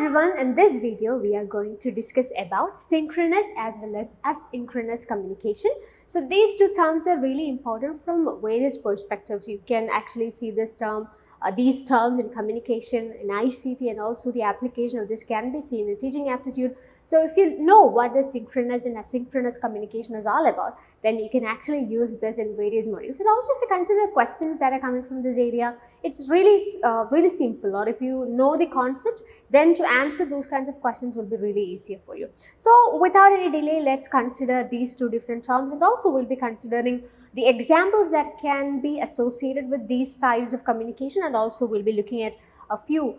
everyone, in this video we are going to discuss about synchronous as well as asynchronous communication. So these two terms are really important from various perspectives. You can actually see these terms in communication, in ICT, and also the application of this can be seen in teaching aptitude. So if you know what the synchronous and asynchronous communication is all about, then you can actually use this in various modules. And also if you consider questions that are coming from this area, it's really simple. Or if you know the concept, then to answer those kinds of questions will be really easier for you. So without any delay, let's consider these two different terms, and also we'll be considering the examples that can be associated with these types of communication, and also we'll be looking at a few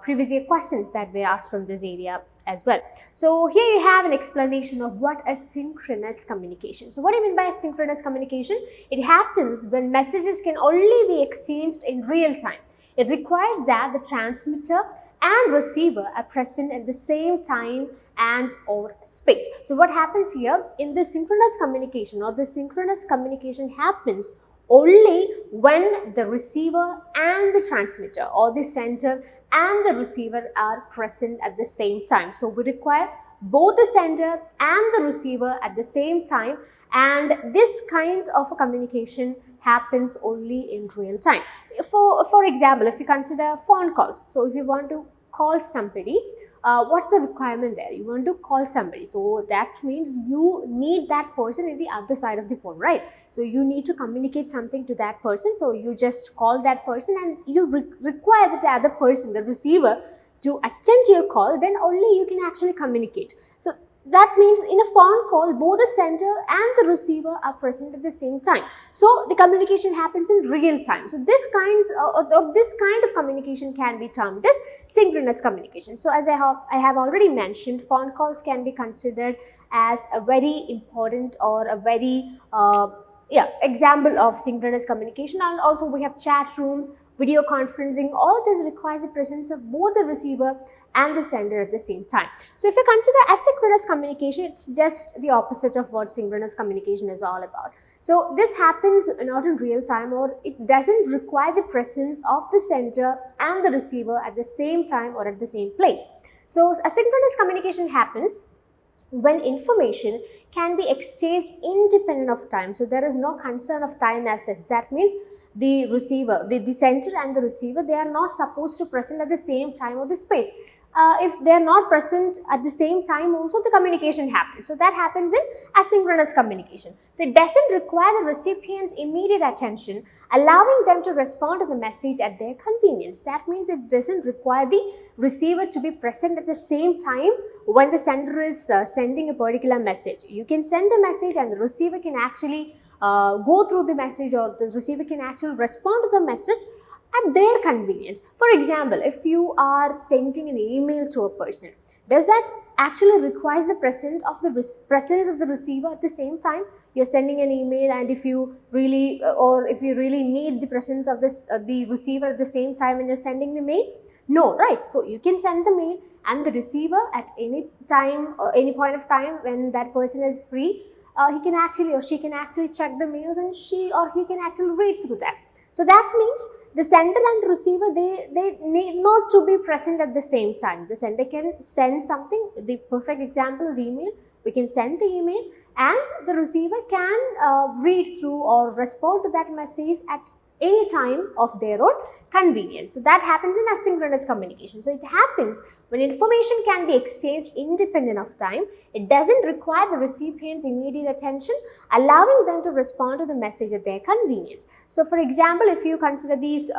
previous year questions that were asked from this area as well. So here you have an explanation of what is synchronous communication. So what do you mean by synchronous communication? It happens when messages can only be exchanged in real time. It requires that the transmitter and receiver are present at the same time and or space. So what happens here in the synchronous communication, or the synchronous communication happens only when the receiver and the transmitter, or the sender and the receiver, are present at the same time. So we require both the sender and the receiver at the same time, and this kind of a communication happens only in real time. For example, if you consider phone calls, so if you want to call somebody, what's the requirement there? You want to call somebody, so that means you need that person in the other side of the phone, right? So you need to communicate something to that person, so you just call that person, and you require that the other person, the receiver, to attend to your call. Then only you can actually communicate. So that means in a phone call, both the sender and the receiver are present at the same time. So the communication happens in real time. So this kind of communication can be termed as synchronous communication. So as I have already mentioned, phone calls can be considered as a very important or a very example of synchronous communication. And also we have chat rooms, video conferencing. All this requires the presence of both the receiver and the sender at the same time. So if you consider asynchronous communication, it's just the opposite of what synchronous communication is all about. So this happens not in real time, or it doesn't require the presence of the sender and the receiver at the same time or at the same place. So asynchronous communication happens when information can be exchanged independent of time. So there is no concern of time as such. That means the receiver, the sender and the receiver, they are not supposed to present at the same time or the space. If they are not present at the same time, also the communication happens. So that happens in asynchronous communication. So it doesn't require the recipient's immediate attention, allowing them to respond to the message at their convenience. That means it doesn't require the receiver to be present at the same time when the sender is sending a particular message. You can send a message and the receiver can actually go through the message, or the receiver can actually respond to the message at their convenience. For example, if you are sending an email to a person, does that actually require the presence of the receiver at the same time? You're sending an email, and if you really need the presence of the receiver at the same time when you're sending the mail, no, right? So you can send the mail, and the receiver at any time or any point of time when that person is free, he can actually, or she can actually check the mails, and she or he can actually read through that. So that means the sender and the receiver, they need not to be present at the same time. The sender can send something. The perfect example is email. We can send the email, and the receiver can read through or respond to that message at any time of their own convenience. So that happens in asynchronous communication. So it happens when information can be exchanged independent of time. It doesn't require the recipient's immediate attention, allowing them to respond to the message at their convenience. So for example, if you consider these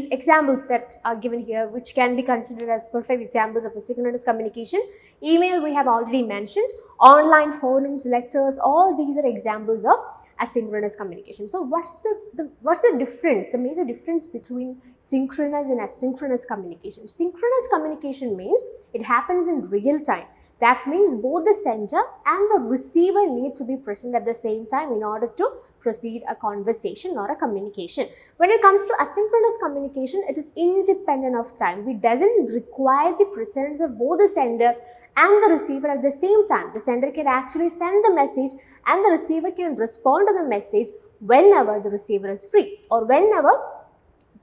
examples that are given here, which can be considered as perfect examples of asynchronous communication, email we have already mentioned, online forums, letters, all these are examples of asynchronous communication. So what's the difference, the major difference between synchronous and asynchronous communication? Synchronous communication means it happens in real time. That means both the sender and the receiver need to be present at the same time in order to proceed a conversation or a communication. When it comes to asynchronous communication, it is independent of time. It doesn't require the presence of both the sender and the receiver at the same time. The sender can actually send the message, and the receiver can respond to the message whenever the receiver is free, or whenever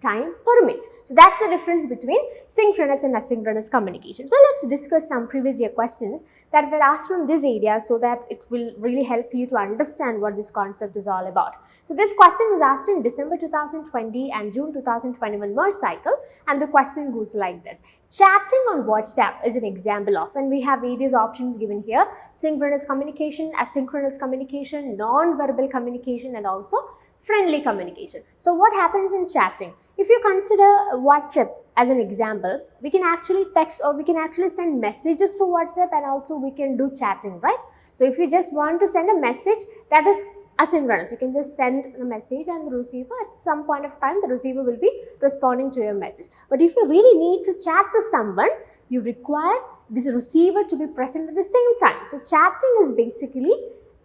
time permits. So that's the difference between synchronous and asynchronous communication. So let's discuss some previous year questions that were asked from this area so that it will really help you to understand what this concept is all about. So this question was asked in December 2020 and June 2021 merge cycle, and the question goes like this. Chatting on WhatsApp is an example of, and we have various options given here: synchronous communication, asynchronous communication, non-verbal communication, and also friendly communication. So what happens in chatting? If you consider WhatsApp as an example, we can actually text or we can actually send messages through WhatsApp, and also we can do chatting, right? So if you just want to send a message, that is asynchronous. You can just send the message and the receiver, at some point of time, the receiver will be responding to your message. But if you really need to chat to someone, you require this receiver to be present at the same time. So chatting is basically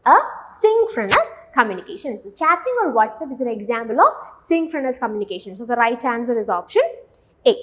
a synchronous communication. So chatting on WhatsApp is an example of synchronous communication. So the right answer is option A.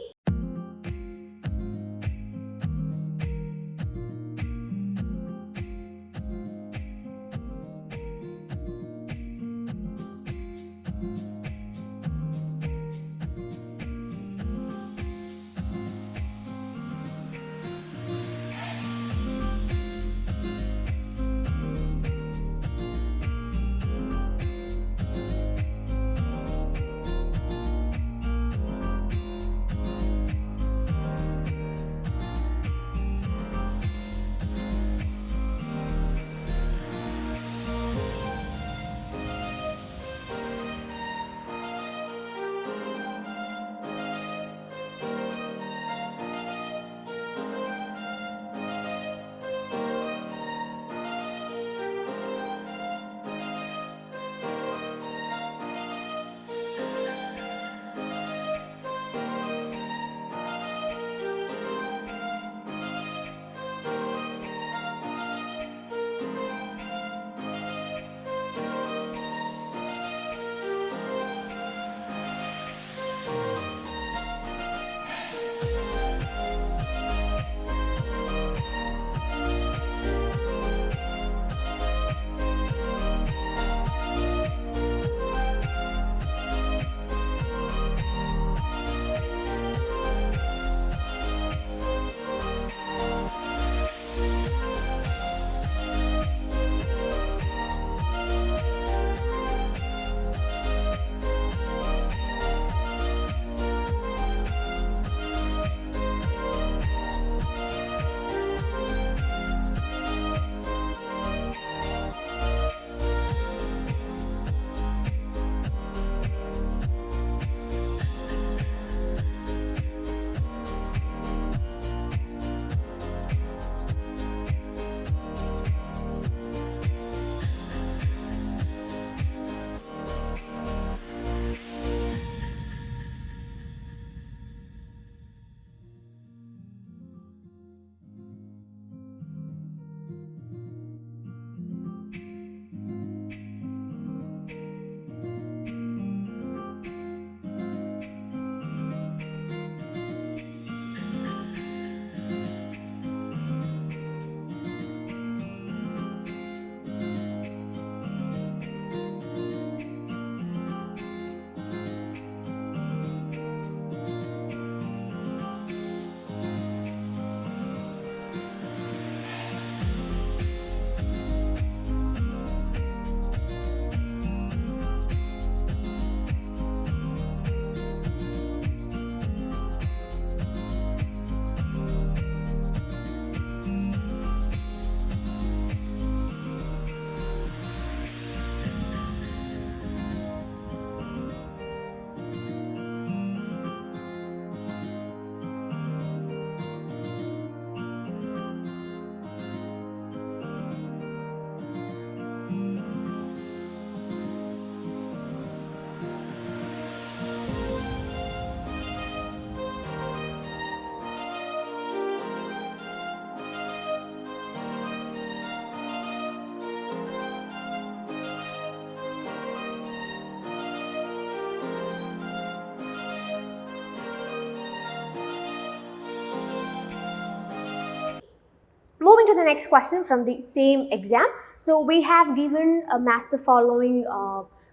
Moving to the next question from the same exam. So we have given a match the following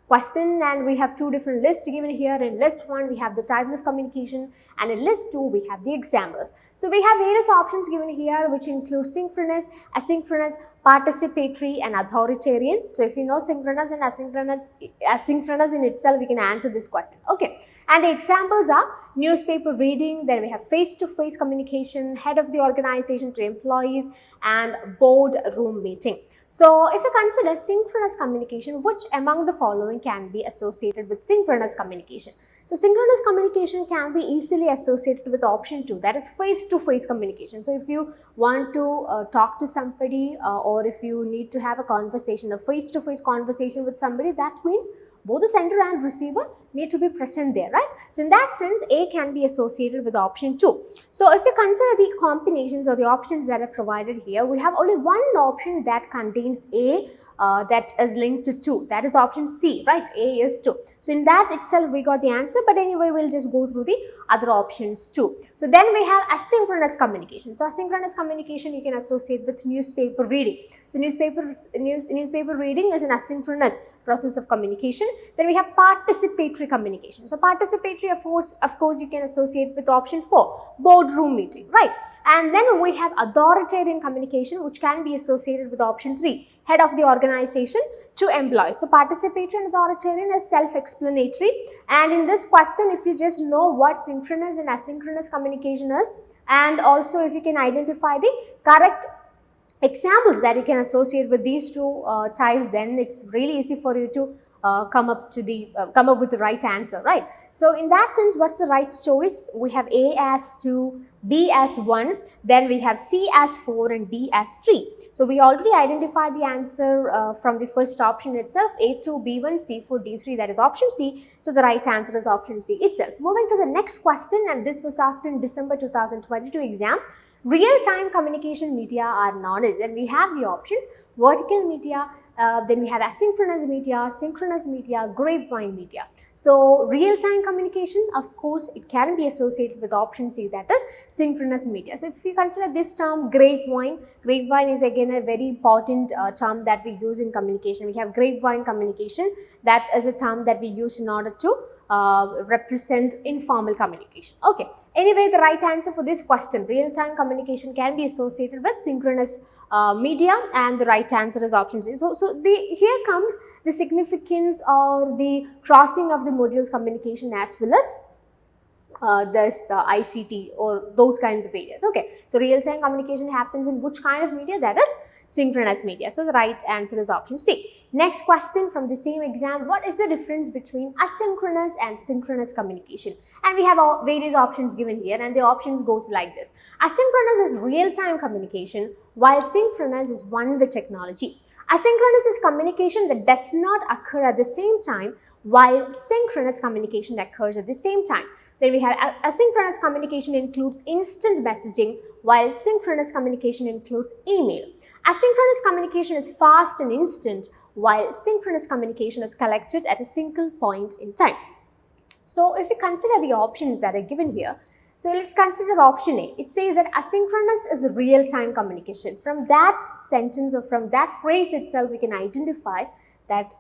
question, and we have two different lists given here. In list 1 we have the types of communication, and in list 2 we have the examples. So we have various options given here, which include synchronous, asynchronous, participatory, and authoritarian. So if you know synchronous and asynchronous in itself, we can answer this question. Okay, and the examples are newspaper reading, then we have face-to-face communication, head of the organization to employees, and board room meeting. So if you consider synchronous communication, which among the following can be associated with synchronous communication? So synchronous communication can be easily associated with option 2, that is face-to-face communication. So if you want to talk to somebody or if you need to have a conversation, a face-to-face conversation with somebody, that means both the sender and receiver need to be present there, right? So in that sense, A can be associated with option 2. So if you consider the combinations or the options that are provided here, we have only one option that contains A that is linked to 2, that is option C, right? A is 2. So in that itself we got the answer, but anyway we'll just go through the other options too. So then we have asynchronous communication. So asynchronous communication you can associate with newspaper reading. So newspaper reading is an asynchronous process of communication. Then we have participatory communication. So participatory of course you can associate with option 4, boardroom meeting, right? And then we have authoritarian communication, which can be associated with option 3, head of the organization to employees. So participatory and authoritarian is self-explanatory, and in this question if you just know what synchronous and asynchronous communication is, and also if you can identify the correct examples that you can associate with these two types, then it's really easy for you to come up with the right answer, right? So in that sense, what's the right choice? We have A as 2, B as 1, then we have C as 4, and D as 3. So we already identified the answer from the first option itself, A2, B1, C4, D3, that is option C. So the right answer is option C itself. Moving to the next question, and this was asked in December 2022 exam. Real-time communication media are known as, and we have the options: vertical media, then we have asynchronous media, synchronous media, grapevine media. So real-time communication, of course, it can be associated with option C, that is synchronous media. So if you consider this term grapevine is again a very important term that we use in communication. We have grapevine communication, that is a term that we use in order to represent informal communication. Okay, anyway, the right answer for this question, real-time communication, can be associated with synchronous media, and the right answer is option C. So here comes the significance or the crossing of the modules communication as well as this ICT or those kinds of areas. Okay, so real-time communication happens in which kind of media? That is synchronous media. So the right answer is option C. Next question from the same exam: what is the difference between asynchronous and synchronous communication? And we have various options given here, and the options goes like this. Asynchronous is real-time communication, while synchronous is one with technology. Asynchronous is communication that does not occur at the same time, while synchronous communication occurs at the same time. Then we have asynchronous communication includes instant messaging, while synchronous communication includes email. Asynchronous communication is fast and instant, while synchronous communication is collected at a single point in time. So if you consider the options that are given here, so let's consider option A. It says that asynchronous is real-time communication. From that sentence or from that phrase itself, we can identify that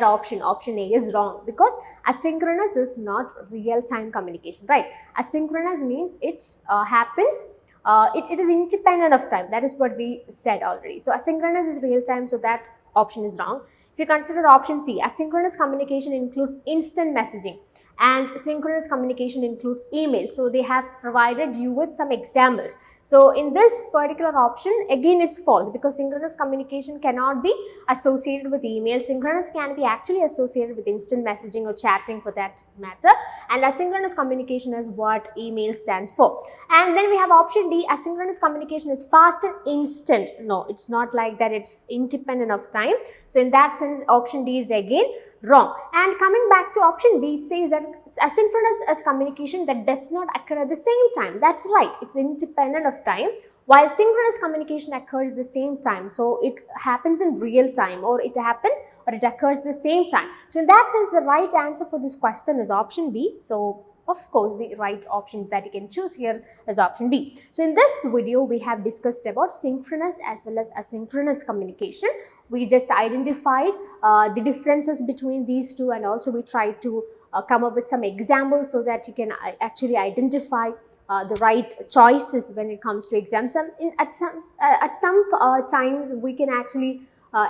option A is wrong, because asynchronous is not real-time communication, right? Asynchronous means it happens, it is independent of time. That is what we said already. So asynchronous is real-time, so that option is wrong. If you consider option C, asynchronous communication includes instant messaging, and synchronous communication includes email. So they have provided you with some examples. So in this particular option, again it's false, because synchronous communication cannot be associated with email. Synchronous can be actually associated with instant messaging or chatting for that matter, and asynchronous communication is what email stands for. And then we have option D, asynchronous communication is fast and instant. No, it's not like that, it's independent of time. So in that sense, option D is again wrong. And coming back to option B, it says that asynchronous is communication that does not occur at the same time. That's right, it's independent of time, while synchronous communication occurs at the same time. So it happens in real time, or it occurs at the same time. So in that sense, the right answer for this question is option B. So of course, the right option that you can choose here is option B. So in this video, we have discussed about synchronous as well as asynchronous communication. We just identified the differences between these two, and also we tried to come up with some examples so that you can actually identify the right choices when it comes to exams. At some times, we can actually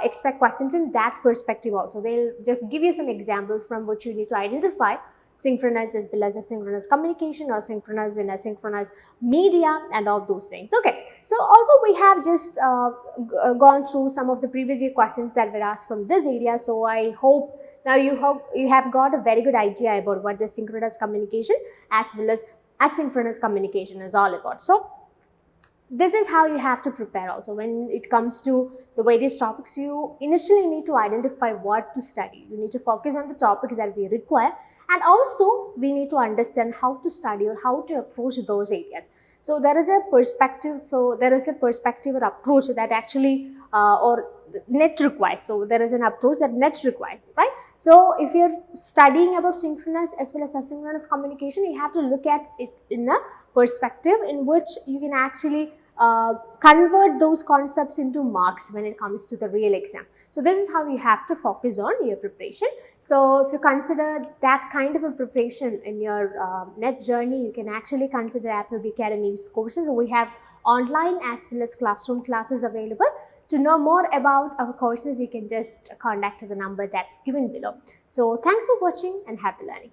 expect questions in that perspective also. They'll just give you some examples from which you need to identify synchronous as well as asynchronous communication, or synchronous and asynchronous media, and all those things. Okay, so also we have just gone through some of the previous year questions that were asked from this area. So I hope now you have got a very good idea about what the synchronous communication as well as asynchronous communication is all about. So this is how you have to prepare also. When it comes to the various topics, you initially need to identify what to study. You need to focus on the topics that we require, and also we need to understand how to study or how to approach those areas. So there is a perspective, or approach that actually or net requires. So there is an approach that net requires, right? So if you're studying about synchronous as well as asynchronous communication, you have to look at it in a perspective in which you can actually convert those concepts into marks when it comes to the real exam. So this is how you have to focus on your preparation. So if you consider that kind of a preparation in your net journey, you can actually consider Apple Academy's courses. We have online as well as classroom classes available. To know more about our courses, you can just contact the number that's given below. So thanks for watching and happy learning.